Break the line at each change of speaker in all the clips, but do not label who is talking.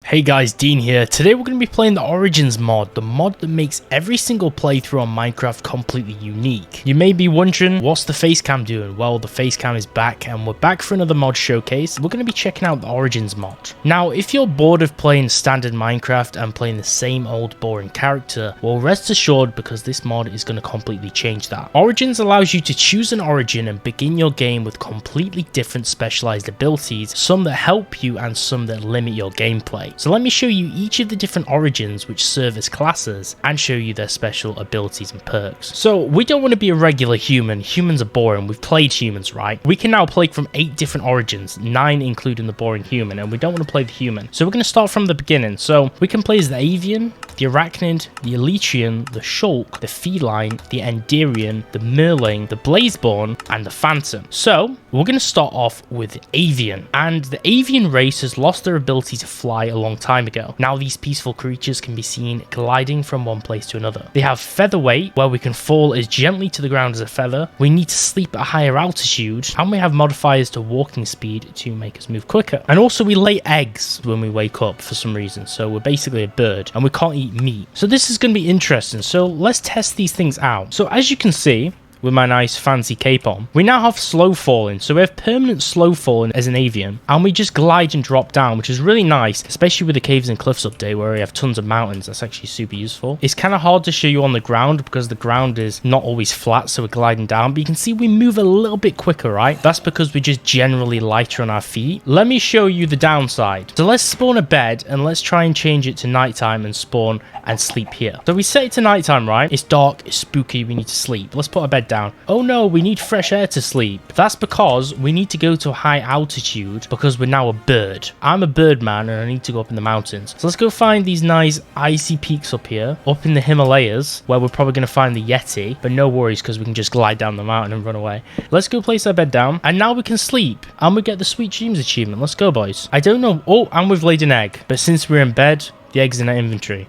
Hey guys, Dean here. Today we're going to be playing the Origins mod, the mod that makes every single playthrough on Minecraft completely unique. You may be wondering, what's the facecam doing? Well, the facecam is back and we're back for another mod showcase. We're going to be checking out the Origins mod. Now, if you're bored of playing standard Minecraft and playing the same old boring character, well, rest assured because this mod is going to completely change that. Origins allows you to choose an origin and begin your game with completely different specialized abilities, some that help you and some that limit your gameplay. So let me show you each of the different origins which serve as classes and show you their special abilities and perks. So we don't want to be a regular human. Humans are boring. We've played humans, right? We can now play from 8 different origins, 9 including the boring human, and we don't want to play the human. So we're going to start from the beginning. So we can play as the Avian, the Arachnid, the Elytrian, the Shulk, the Feline, the Enderian, the Merling, the Blazeborn, and the Phantom. So we're going to start off with Avian, and the Avian race has lost their ability to fly a long time ago. Now these peaceful creatures can be seen gliding from one place to another. They have featherweight, where we can fall as gently to the ground as a feather. We need to sleep at a higher altitude, and we have modifiers to walking speed to make us move quicker. And also we lay eggs when we wake up for some reason, so we're basically a bird and we can't eat meat. So this is going to be interesting, so let's test these things out. So as you can see, with my nice fancy cape on, we now have slow falling. So we have permanent slow falling as an Avian, and we just glide and drop down, which is really nice, especially with the caves and cliffs update where we have tons of mountains. That's actually super useful. It's kind of hard to show you on the ground because the ground is not always flat, so we're gliding down, but you can see we move a little bit quicker, right? That's because we're just generally lighter on our feet. Let me show you the downside. So let's spawn a bed and let's try and change it to nighttime and spawn and sleep here. So we set it to nighttime, right? It's dark, it's spooky, we need to sleep. Let's put a bed down. Oh no, we need fresh air to sleep. That's because we need to go to a high altitude because we're now a bird. I'm a bird man and I need to go up in the mountains. So let's go find these nice icy peaks up here, up in the Himalayas, where we're probably going to find the Yeti, but no worries because we can just glide down the mountain and run away. Let's go place our bed down and now we can sleep and we get the Sweet Dreams achievement. Let's go, boys. I don't know. Oh, and we've laid an egg, but since we're in bed, the egg's in our inventory.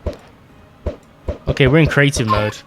Okay, we're in creative mode.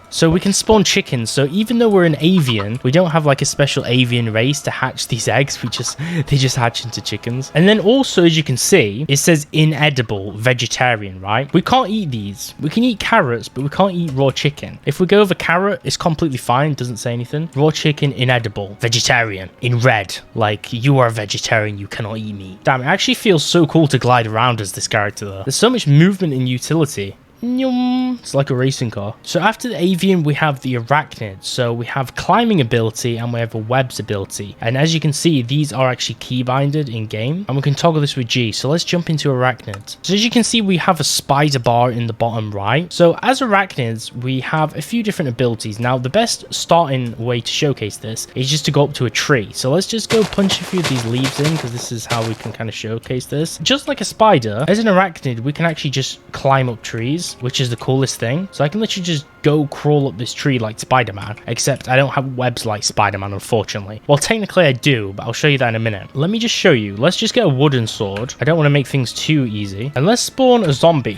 So we can spawn chickens. So even though we're an Avian, we don't have like a special Avian race to hatch these eggs. They just hatch into chickens. And then also, as you can see, it says inedible vegetarian, right? We can't eat these. We can eat carrots, but we can't eat raw chicken. If we go over carrot, it's completely fine. It doesn't say anything. Raw chicken, inedible. Vegetarian, in red. Like, you are a vegetarian, you cannot eat meat. Damn, it actually feels so cool to glide around as this character though. There's so much movement and utility. It's like a racing car. So after the Avian, we have the Arachnid. So we have climbing ability and we have a webs ability. And as you can see, these are actually keybinded in game. And we can toggle this with G. So let's jump into Arachnid. So as you can see, we have a spider bar in the bottom right. So as Arachnids, we have a few different abilities. Now, the best starting way to showcase this is just to go up to a tree. So let's just go punch a few of these leaves in because this is how we can kind of showcase this. Just like a spider, as an Arachnid, we can actually just climb up trees, which is the coolest thing. So I can literally just go crawl up this tree like Spider-Man, except I don't have webs like Spider-Man, unfortunately. Well, technically I do, but I'll show you that in a minute. Let me just show you. Let's just get a wooden sword. I don't want to make things too easy. And let's spawn a zombie,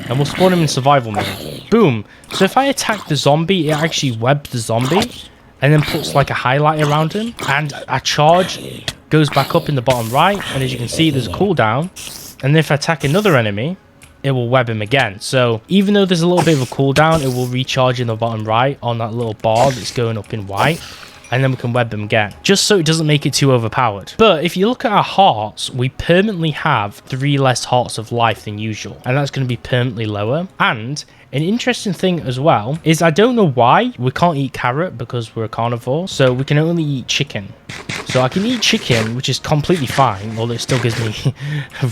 and we'll spawn him in survival mode. Boom. So if I attack the zombie, it actually webs the zombie and then puts like a highlight around him, and a charge goes back up in the bottom right, and as you can see, there's a cooldown. And if I attack another enemy, it will web him again. So even though there's a little bit of a cooldown, it will recharge in the bottom right on that little bar that's going up in white, and then we can web them again, just so it doesn't make it too overpowered. But if you look at our hearts, we permanently have 3 less hearts of life than usual, and that's going to be permanently lower. And an interesting thing as well is I don't know why we can't eat carrot because we're a carnivore, so we can only eat chicken. So I can eat chicken, which is completely fine, although it still gives me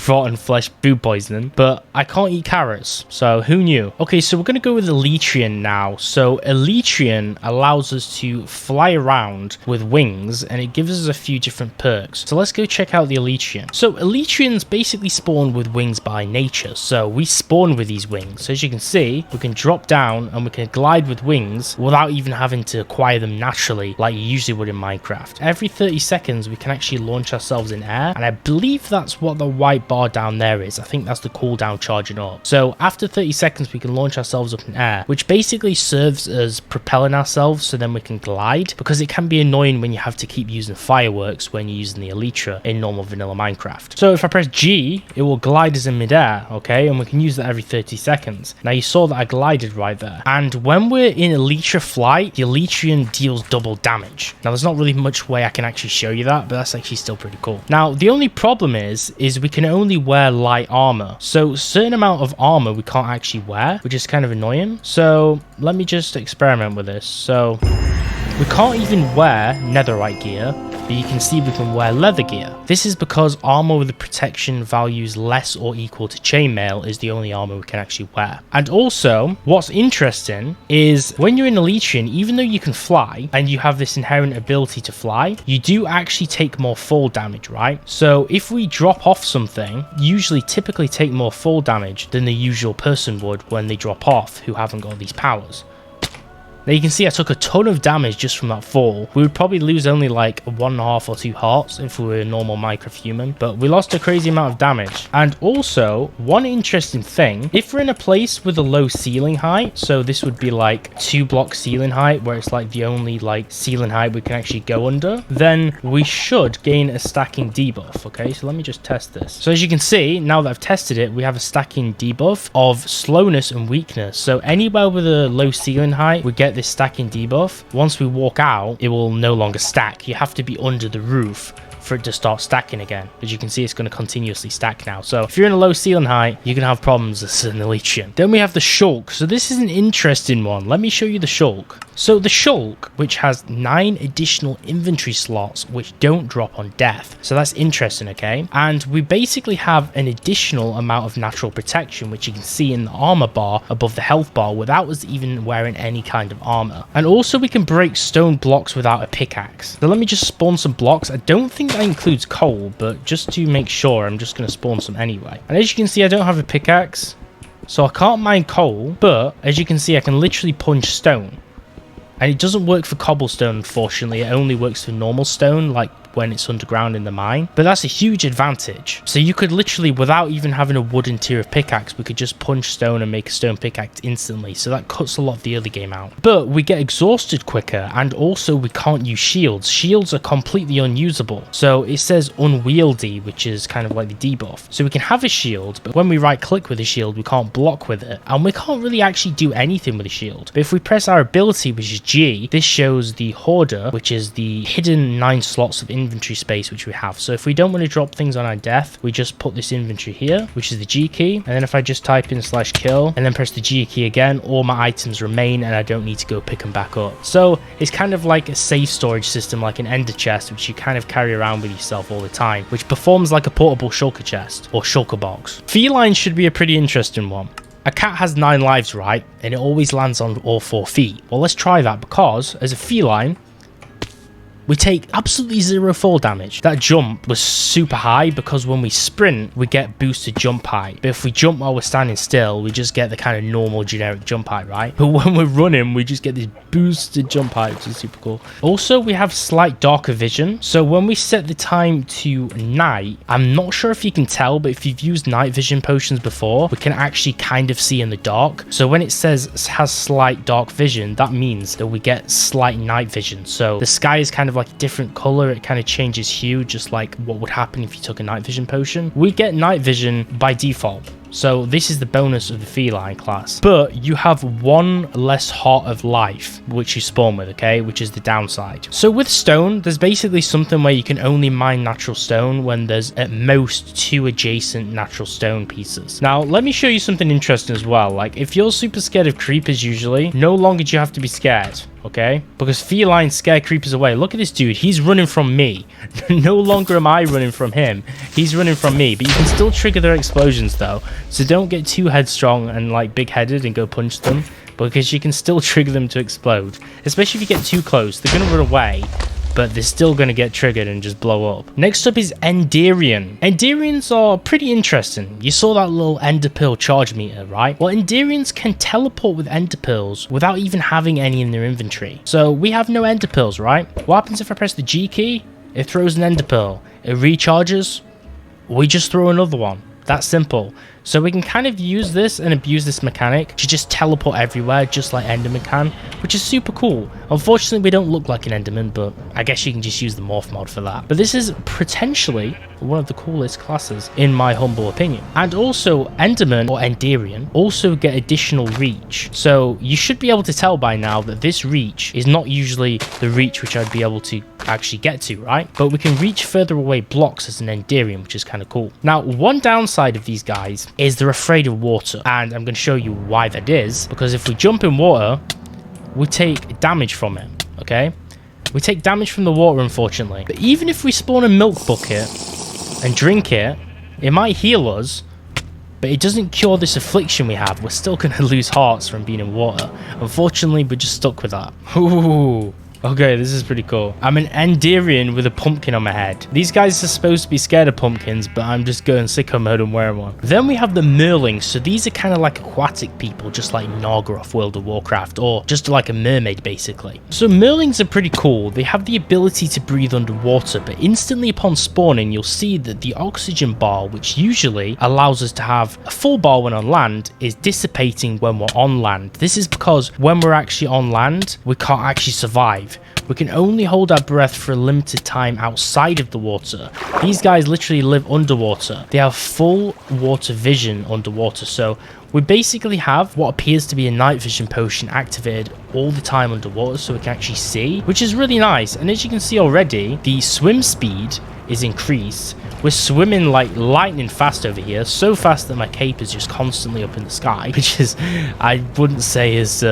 rotten flesh food poisoning, but I can't eat carrots, so who knew? Okay, so we're going to go with Elytrian now. So Elytrian allows us to fly around with wings, and it gives us a few different perks. So let's go check out the Elytrian. So Elytrians basically spawn with wings by nature, so we spawn with these wings. So as you can see, we can drop down and we can glide with wings without even having to acquire them naturally like you usually would in Minecraft. Every 30 seconds we can actually launch ourselves in air, and I believe that's what the white bar down there is. I think that's the cooldown charging up. So after 30 seconds we can launch ourselves up in air, which basically serves as propelling ourselves so then we can glide, because it can be annoying when you have to keep using fireworks when you're using the Elytra in normal vanilla Minecraft. So if I press G, it will glide us in midair, okay? And we can use that every 30 seconds. Now you saw that I glided right there. And when we're in Elytra flight, the Elytrian deals double damage. Now there's not really much way I can actually show you that, but that's actually still pretty cool. Now the only problem is we can only wear light armor. So a certain amount of armor we can't actually wear, which is kind of annoying. So let me just experiment with this. So we can't even wear netherite gear, but you can see we can wear leather gear. This is because armor with the protection values less or equal to chainmail is the only armor we can actually wear. And also, what's interesting is when you're in Elytrian, even though you can fly and you have this inherent ability to fly, you do actually take more fall damage, right? So if we drop off something, usually typically take more fall damage than the usual person would when they drop off who haven't got these powers. Now you can see I took a ton of damage just from that fall. We would probably lose only like 1.5 or 2 hearts if we were a normal Minecraft human, but we lost a crazy amount of damage. And also, one interesting thing, if we're in a place with a low ceiling height, so this would be like 2 block ceiling height, where it's like the only like ceiling height we can actually go under, then we should gain a stacking debuff. Okay, so let me just test this. So as you can see, now that I've tested it, we have a stacking debuff of slowness and weakness. So anywhere with a low ceiling height, we get this stacking debuff. Once we walk out, it will no longer stack. You have to be under the roof for it to start stacking again. As you can see, it's going to continuously stack now. So if you're in a low ceiling height, you can have problems as an Elytrian. Then we have the Shulk. So this is an interesting one. Let me show you the Shulk. So the Shulk, which has 9 additional inventory slots which don't drop on death. So that's interesting, okay? And we basically have an additional amount of natural protection, which you can see in the armor bar above the health bar without us even wearing any kind of armor. And also we can break stone blocks without a pickaxe. So let me just spawn some blocks. I don't think that includes coal, but just to make sure, I'm just going to spawn some anyway. And as you can see, I don't have a pickaxe, so I can't mine coal, but as you can see, I can literally punch stone. And it doesn't work for cobblestone, unfortunately. It only works for normal stone, like when it's underground in the mine. But that's a huge advantage. So you could literally, without even having a wooden tier of pickaxe, we could just punch stone and make a stone pickaxe instantly. So that cuts a lot of the early game out. But we get exhausted quicker, and also we can't use shields. Shields are completely unusable. So it says unwieldy, which is kind of like the debuff. So we can have a shield, but when we right click with a shield, we can't block with it. And we can't really actually do anything with a shield. But if we press our ability, which is G, this shows the Hoarder, which is the hidden 9 slots of inventory space which we have. So if we don't want to drop things on our death, we just put this inventory here, which is the G key, and then if I just type in /kill and then press the G key again, all my items remain and I don't need to go pick them back up. So it's kind of like a safe storage system, like an ender chest, which you kind of carry around with yourself all the time, which performs like a portable shulker chest or shulker box. Feline should be a pretty interesting one. A cat has 9 lives, right? And it always lands on all 4 feet. Well, let's try that, because as a feline, we take absolutely 0 fall damage. That jump was super high because when we sprint, we get boosted jump height. But if we jump while we're standing still, we just get the kind of normal generic jump height, right? But when we're running, we just get this boosted jump height, which is super cool. Also, we have slight darker vision. So when we set the time to night, I'm not sure if you can tell, but if you've used night vision potions before, we can actually kind of see in the dark. So when it says it has slight dark vision, that means that we get slight night vision. So the sky is kind of like a different color. It kind of changes hue, just like what would happen if you took a night vision potion. We get night vision by default. So this is the bonus of the feline class, but you have 1 less heart of life, which you spawn with, okay, which is the downside. So with stone, there's basically something where you can only mine natural stone when there's at most 2 adjacent natural stone pieces. Now, let me show you something interesting as well. Like if you're super scared of creepers usually, no longer do you have to be scared, okay? Because felines scare creepers away. Look at this dude, he's running from me. No longer am I running from him, he's running from me. But you can still trigger their explosions though, so don't get too headstrong and like big-headed and go punch them, because you can still trigger them to explode. Especially if you get too close, they're going to run away, but they're still going to get triggered and just blow up. Next up is Enderian. Enderians are pretty interesting. You saw that little ender pearl charge meter, right? Well, Enderians can teleport with ender pearls without even having any in their inventory. So we have no ender pearls, right? What happens if I press the G key? It throws an ender pearl. It recharges. We just throw another one. That simple. So we can kind of use this and abuse this mechanic to just teleport everywhere, just like Enderman can, which is super cool. Unfortunately, we don't look like an Enderman, but I guess you can just use the morph mod for that. But this is potentially one of the coolest classes, in my humble opinion. And also, Enderman or Enderian also get additional reach. So you should be able to tell by now that this reach is not usually the reach which I'd be able to actually get to, right? But we can reach further away blocks as an Enderian, which is kind of cool. Now, one downside of these guys is they're afraid of water, and I'm going to show you why that is, because if we jump in water, we take damage from it, okay? We take damage from the water, unfortunately. But even if we spawn a milk bucket and drink it, it might heal us, but it doesn't cure this affliction we have. We're still going to lose hearts from being in water. Unfortunately, we're just stuck with that. Ooh. Okay, this is pretty cool. I'm an Enderian with a pumpkin on my head. These guys are supposed to be scared of pumpkins, but I'm just going sicko mode and wearing one. Then we have the Merling. So these are kind of like aquatic people, just like Naga off World of Warcraft, or just like a mermaid, basically. So Merlings are pretty cool. They have the ability to breathe underwater, but instantly upon spawning, you'll see that the oxygen bar, which usually allows us to have a full bar when on land, is dissipating when we're on land. This is because when we're actually on land, we can't actually survive. We can only hold our breath for a limited time outside of the water. These guys literally live underwater. They have full water vision underwater, so we basically have what appears to be a night vision potion activated all the time underwater, so we can actually see, which is really nice. And as you can see already, the swim speed is increased. We're swimming like lightning fast over here, so fast that my cape is just constantly up in the sky, which is, I wouldn't say is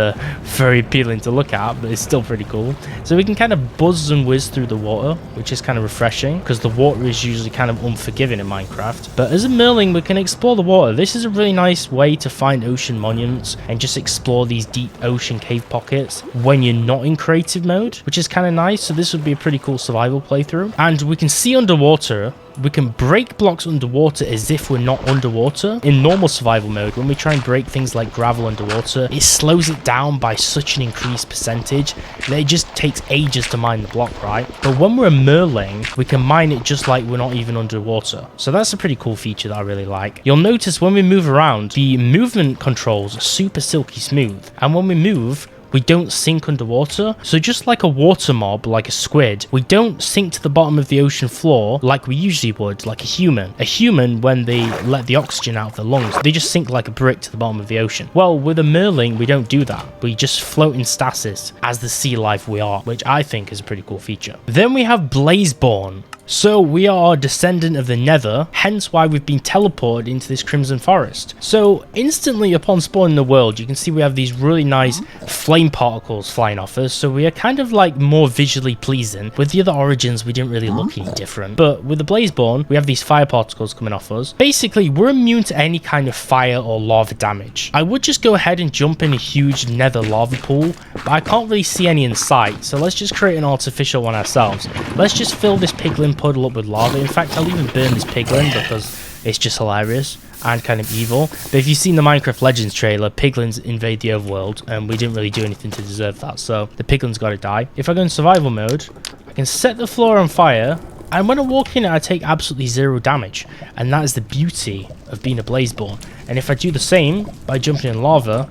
very appealing to look at, but it's still pretty cool. So we can kind of buzz and whiz through the water, which is kind of refreshing, because the water is usually kind of unforgiving in Minecraft. But as a Merling, we can explore the water. This is a really nice way to find ocean monuments and just explore these deep ocean cave pockets when you're not in creative mode, which is kind of nice. So this would be a pretty cool survival playthrough. And we can see underwater. We can break blocks underwater as if we're not underwater. In normal survival mode, when we try and break things like gravel underwater, it slows it down by such an increased percentage that it just takes ages to mine the block, right? But when we're a Merling, we can mine it just like we're not even underwater. So that's a pretty cool feature that I really like. You'll notice when we move around, the movement controls are super silky smooth. And when we move, we don't sink underwater. So just like a water mob, like a squid, we don't sink to the bottom of the ocean floor like we usually would, like a human. A human, when they let the oxygen out of their lungs, they just sink like a brick to the bottom of the ocean. Well, with a Merling, we don't do that. We just float in stasis as the sea life we are, which I think is a pretty cool feature. Then we have Blazeborn. So we are a descendant of the Nether, hence why we've been teleported into this Crimson Forest. So instantly upon spawning the world, you can see we have these really nice flame particles flying off us. So we are kind of like more visually pleasing. With the other Origins, we didn't really look any different. But with the Blazeborn, we have these fire particles coming off us. Basically, we're immune to any kind of fire or lava damage. I would just go ahead and jump in a huge Nether lava pool, but I can't really see any in sight. So let's just create an artificial one ourselves. Let's just fill this piglin puddle up with lava. In fact, I'll even burn this piglin because it's just hilarious and kind of evil. But if you've seen the Minecraft Legends trailer, piglins invade the overworld, and we didn't really do anything to deserve that, so the piglin's got to die. If I go in survival mode, I can set the floor on fire, and when I walk in it, I take absolutely 0 damage, and that is the beauty of being a Blazeborn. And if I do the same by jumping in lava,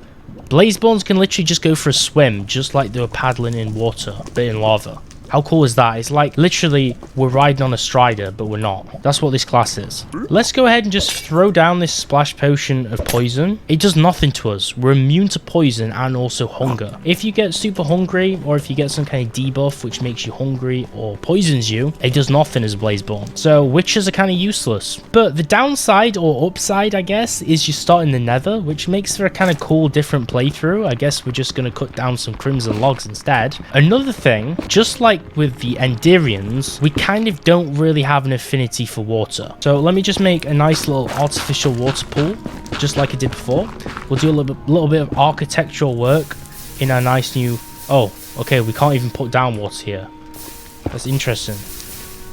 Blazeborns can literally just go for a swim, just like they were paddling in water, but in lava. How cool is that? It's like literally we're riding on a strider, but we're not. That's what this class is. Let's go ahead and just throw down this splash potion of poison. It does nothing to us. We're immune to poison and also hunger. If you get super hungry, or if you get some kind of debuff which makes you hungry or poisons you, it does nothing as Blazeborn. So witches are kind of useless. But the downside or upside, I guess, is you start in the Nether, which makes for a kind of cool different playthrough. I guess we're just going to cut down some crimson logs instead. Another thing, just like with the Enderians, we kind of don't really have an affinity for water. So let me just make a nice little artificial water pool, just like I did before. We'll do a little bit of architectural work in our nice new... Oh, okay, we can't even put down water here. That's interesting.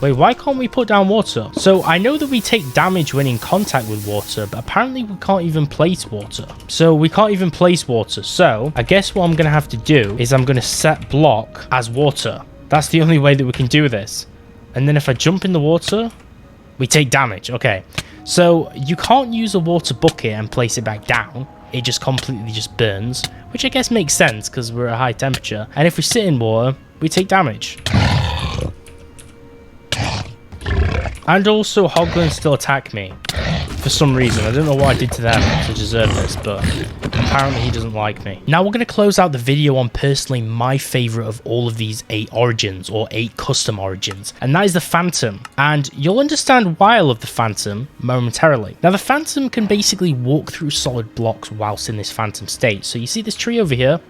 Wait, why can't we put down water? So I know that we take damage when in contact with water, but apparently we can't even place water. So we can't even place water. So I guess what I'm going to have to do is I'm going to set block as water. That's the only way that we can do this. And then if I jump in the water, we take damage. Okay. So you can't use a water bucket and place it back down. It just completely just burns, which I guess makes sense because we're at a high temperature. And if we sit in water, we take damage. And also, hoglins still attack me for some reason. I don't know what I did to them to deserve this, but apparently he doesn't like me. Now we're going to close out the video on personally my favorite of all of these 8 origins, or 8 custom origins, and that is the Phantom. And you'll understand why I love the Phantom momentarily. Now the Phantom can basically walk through solid blocks whilst in this Phantom state. So you see this tree over here?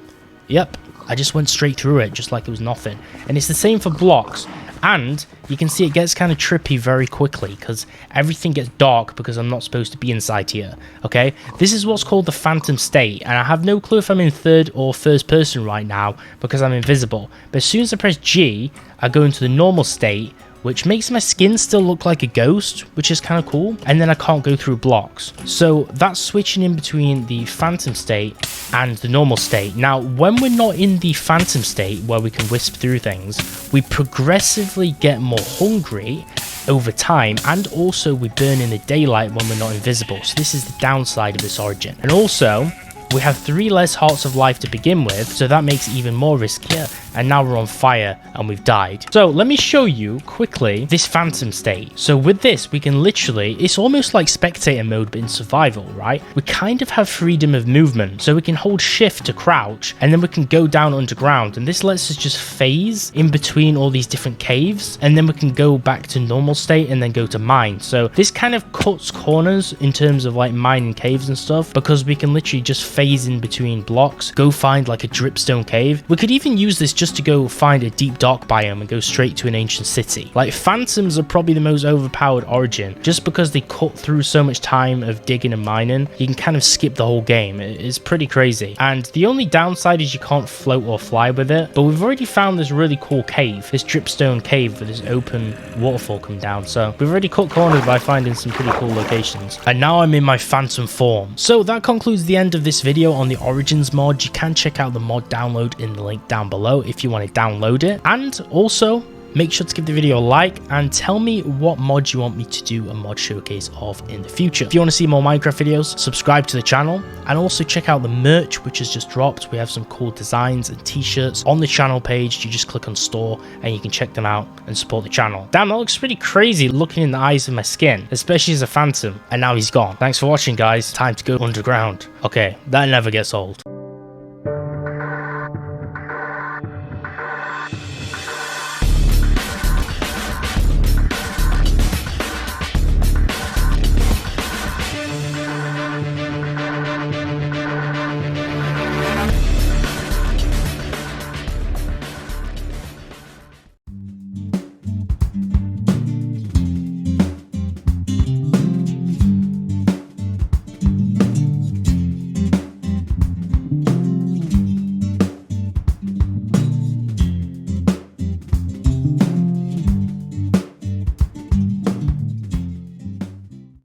Yep, I just went straight through it just like it was nothing. And it's the same for blocks. And you can see it gets kind of trippy very quickly because everything gets dark because I'm not supposed to be inside here, okay? This is what's called the Phantom state, and I have no clue if I'm in third or first person right now because I'm invisible. But as soon as I press G, I go into the normal state, which makes my skin still look like a ghost, which is kind of cool, and then I can't go through blocks. So that's switching in between the Phantom state and the normal state. Now, when we're not in the Phantom state, where we can wisp through things, we progressively get more hungry over time, and also we burn in the daylight when we're not invisible. So this is the downside of this origin. And also, we have 3 less hearts of life to begin with, so that makes it even more riskier, and now we're on fire and we've died. So let me show you quickly this Phantom state. So with this, we can literally, it's almost like spectator mode but in survival, right? We kind of have freedom of movement, so we can hold shift to crouch, and then we can go down underground, and this lets us just phase in between all these different caves, and then we can go back to normal state and then go to mine. So this kind of cuts corners in terms of like mining caves and stuff, because we can literally just phase in between blocks, go find like a dripstone cave. We could even use this just to go find a deep dark biome and go straight to an ancient city. Like, Phantoms are probably the most overpowered origin, just because they cut through so much time of digging and mining. You can kind of skip the whole game. It's pretty crazy. And the only downside is you can't float or fly with it, but we've already found this really cool cave, this dripstone cave with this open waterfall come down. So we've already cut corners by finding some pretty cool locations. And now I'm in my Phantom form. So that concludes the end of this video on the Origins mod. You can check out the mod download in the link down below if you want to download it. And also, make sure to give the video a like and tell me what mod you want me to do a mod showcase of in the future. If you want to see more Minecraft videos, subscribe to the channel, and also check out the merch which has just dropped. We have some cool designs and t-shirts on the channel page. You just click on store and you can check them out and support the channel. Damn, that looks pretty crazy looking in the eyes of my skin, especially as a Phantom, and now he's gone. Thanks for watching, guys. Time to go underground. Okay, that never gets old.